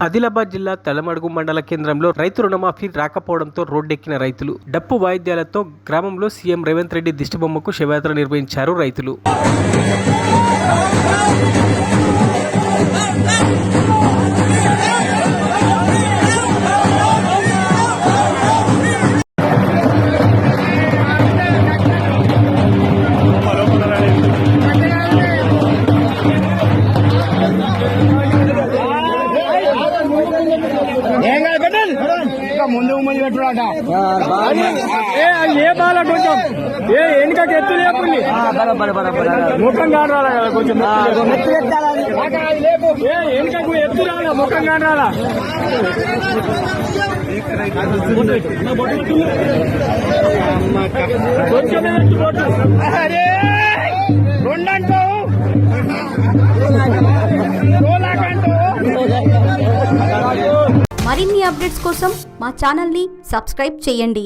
ఆదిలాబాద్ జిల్లా తలమడుగు మండల కేంద్రంలో రైతు రుణమాఫీ రాకపోవడంతో రోడ్డెక్కిన రైతులు. డప్పు వాయిద్యాలతో గ్రామంలో సీఎం రేవంత్ రెడ్డి దిష్టిబొమ్మకు శవయాత్ర నిర్వహించారు రైతులు. ముందు ముందు పెట్టుడాట ఏ బాల కొంచెం ఏ వెనుకకి ఎత్తు లేకుండి ముఖం కాడాలా కదా కొంచెం వెనుకకు ఎత్తు రాలా ముఖం కాడాలా కొంచెం రెండంటూ మరిన్ని అప్డేట్స్ కోసం మా ఛానల్ని సబ్స్క్రైబ్ చేయండి.